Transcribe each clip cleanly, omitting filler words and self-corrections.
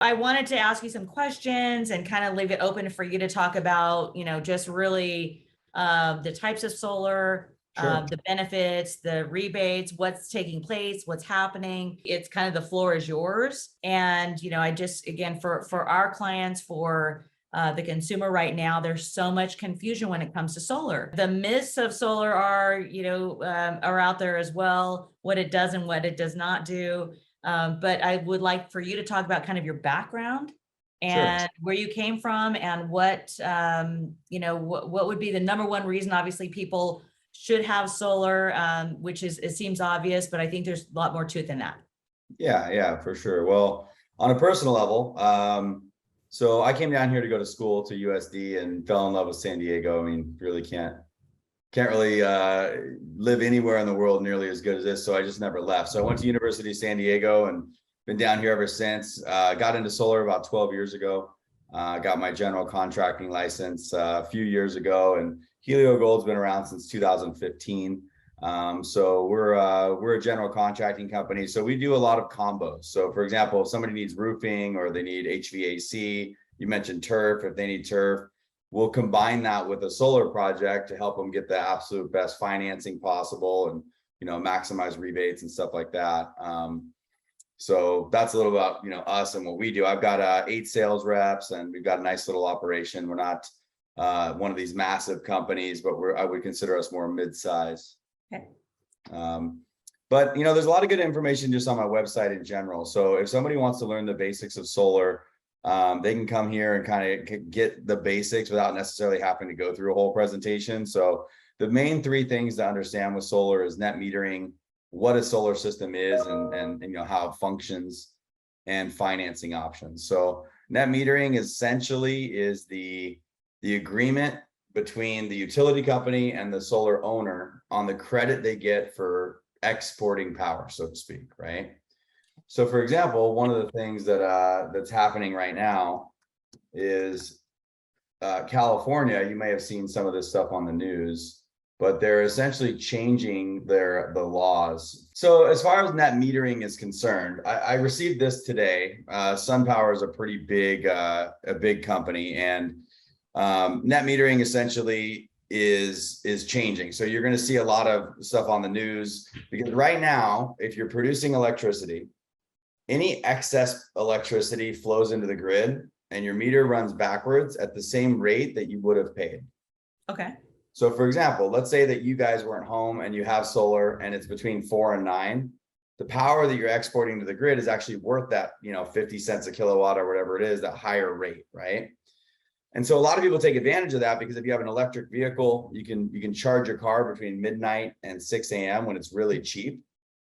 I wanted to ask you some questions and kind of leave it open for you to talk about, just really the types of solar, Sure. the benefits, the rebates, what's taking place, what's happening. It's kind of the floor is yours. And, I just, again, for our clients, for the consumer right now, there's so much confusion when it comes to solar. The myths of solar are, are out there as well, what it does and what it does not do. But I would like for you to talk about kind of your background and where you came from and what, what would be the number one reason, obviously, people should have solar, which it seems obvious, but I think there's a lot more to it than that. Yeah, for sure. Well, on a personal level, so I came down here to go to school to USD and fell in love with San Diego. I mean, really can't really live anywhere in the world nearly as good as this. So I just never left. So I went to University of San Diego and been down here ever since. Got into solar about 12 years ago. Got my general contracting license a few years ago, and Heliogold's been around since 2015. So we're a general contracting company. So we do a lot of combos. So for example, if somebody needs roofing or they need HVAC, you mentioned turf, if they need turf, we'll combine that with a solar project to help them get the absolute best financing possible and, maximize rebates and stuff like that. So that's a little about, us and what we do. I've got 8 sales reps and we've got a nice little operation. We're not one of these massive companies, but I would consider us more mid-size. Okay. But there's a lot of good information just on my website in general. So if somebody wants to learn the basics of solar, they can come here and kind of get the basics without necessarily having to go through a whole presentation. So the main 3 things to understand with solar is net metering, what a solar system is, and how it functions, and financing options. So net metering essentially is the agreement between the utility company and the solar owner on the credit they get for exporting power, so to speak, right? So for example, one of the things that that's happening right now is California. You may have seen some of this stuff on the news, but they're essentially changing the laws. So as far as net metering is concerned, I received this today. SunPower is a pretty big company, and net metering essentially is changing. So you're going to see a lot of stuff on the news, because right now, if you're producing electricity, any excess electricity flows into the grid and your meter runs backwards at the same rate that you would have paid. Okay. So for example, let's say that you guys weren't home and you have solar and it's between 4 and 9. The power that you're exporting to the grid is actually worth that, 50 cents a kilowatt or whatever it is, that higher rate, right? And so a lot of people take advantage of that, because if you have an electric vehicle, you can charge your car between midnight and 6 a.m. when it's really cheap.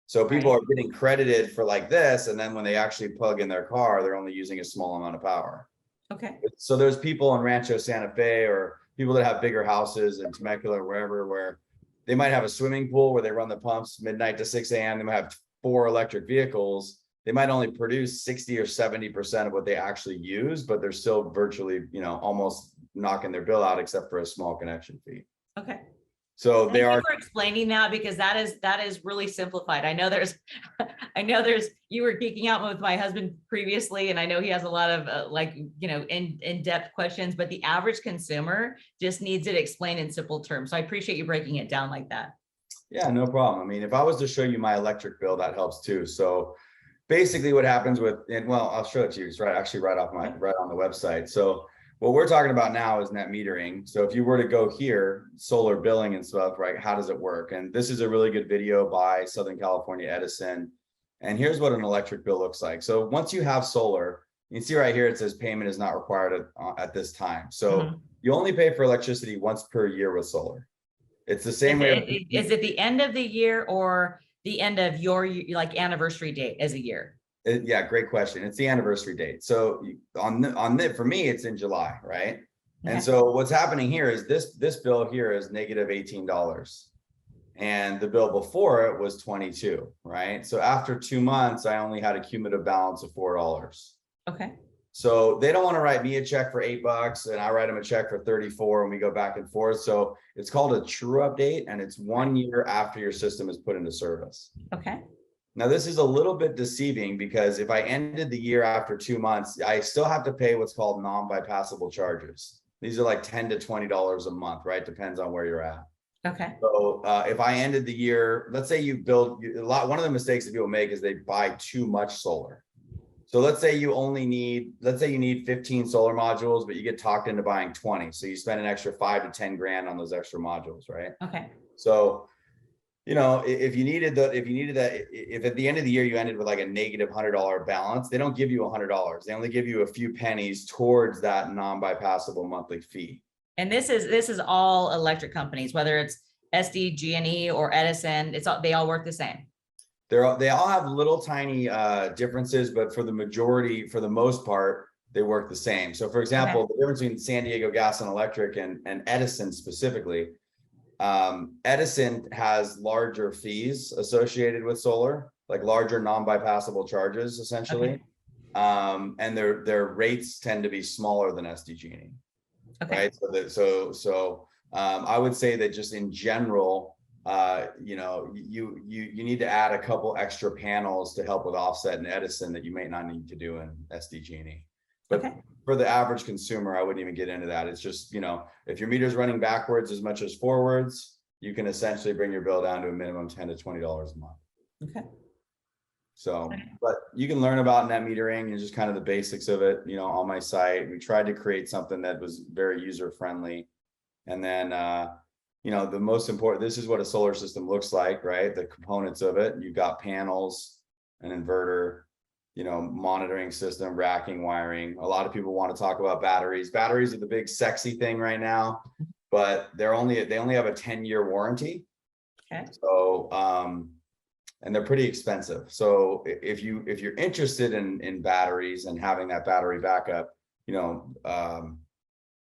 So people are getting credited for like this, and then when they actually plug in their car, they're only using a small amount of power. Okay. So there's people in Rancho Santa Fe, or people that have bigger houses in Temecula or wherever, where they might have a swimming pool where they run the pumps midnight to 6 a.m. They might have 4 electric vehicles. They might only produce 60 or 70% of what they actually use, but they're still virtually, almost knocking their bill out, except for a small connection fee. Okay. So Thank you for explaining that, because that is really simplified. I know there's you were geeking out with my husband previously, and I know he has a lot of in-depth questions, but the average consumer just needs it explained in simple terms. So I appreciate you breaking it down like that. Yeah, no problem. I mean, if I was to show you my electric bill, that helps too. So basically what happens I'll show it to you. It's right on the website. So what we're talking about now is net metering. So if you were to go here, solar billing and stuff, right? How does it work? And this is a really good video by Southern California Edison. And here's what an electric bill looks like. So once you have solar, you can see right here, it says payment is not required at this time. So you only pay for electricity once per year with solar. It's the same way. Is it the end of the year or the end of your anniversary date as a year? Yeah, great question. It's the anniversary date. So for me, it's in July, right? Okay. And so what's happening here is this bill here is negative $18, and the bill before it was 22, right? So after 2 months, I only had a cumulative balance of $4. Okay. So they don't want to write me a check for $8 and I write them a check for 34, and we go back and forth. So it's called a true update, and it's 1 year after your system is put into service. Okay. Now, this is a little bit deceiving because if I ended the year after 2 months, I still have to pay what's called non-bypassable charges. These are like $10 to $20 a month, right? Depends on where you're at. Okay. So if I ended the year, let's say you build one of the mistakes that people make is they buy too much solar. So let's say you need 15 solar modules, but you get talked into buying 20. So you spend an extra 5 to 10 grand on those extra modules, right? Okay. So, if at the end of the year you ended with like a negative $100 balance, they don't give you $100. They only give you a few pennies towards that non-bypassable monthly fee. And this is all electric companies, whether it's SDG&E or Edison, they all work the same. They all have little tiny differences, but for the most part, they work the same. So for example, the difference between San Diego Gas and Electric and Edison specifically, Edison has larger fees associated with solar, like larger non-bypassable charges essentially. Okay. And their rates tend to be smaller than SDG&E. Okay. Right. So I would say that just in general, you need to add a couple extra panels to help with offset in Edison that you may not need to do in SDG&E. But for the average consumer, I wouldn't even get into that. It's just, if your meter's running backwards as much as forwards, you can essentially bring your bill down to a minimum $10 to $20 a month. Okay. So, but you can learn about net metering and just kind of the basics of it, on my site. We tried to create something that was very user friendly. And then, the most important, this is what a solar system looks like, right? The components of it. You've got panels, an inverter, monitoring system, racking, wiring. A lot of people want to talk about batteries. Batteries are the big sexy thing right now, but they only have a 10-year warranty. Okay. So, and they're pretty expensive. So if you're interested in batteries and having that battery backup,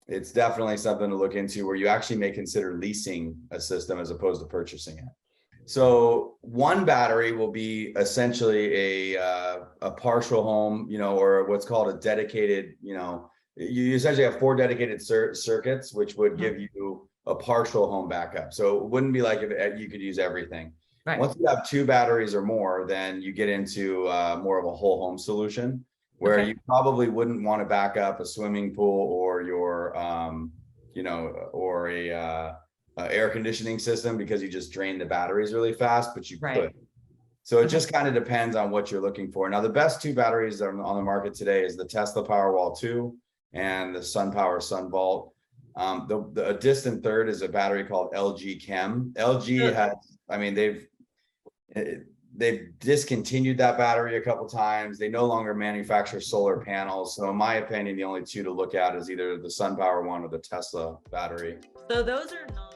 it's definitely something to look into where you actually may consider leasing a system as opposed to purchasing it. So one battery will be essentially a partial home, or what's called a dedicated, you essentially have 4 dedicated circuits, which would give you a partial home backup. So it wouldn't be like if you could use everything. Right. Once you have 2 batteries or more, then you get into more of a whole home solution where you probably wouldn't want to back up a swimming pool or your, or a air conditioning system because you just drain the batteries really fast, but you could. So it just kind of depends on what you're looking for. Now, the best 2 batteries that are on the market today is the Tesla Powerwall 2 and the SunPower SunVault. A distant third is a battery called LG Chem. LG has, they've discontinued that battery a couple times. They no longer manufacture solar panels. So in my opinion, the only 2 to look at is either the SunPower one or the Tesla battery. So those are not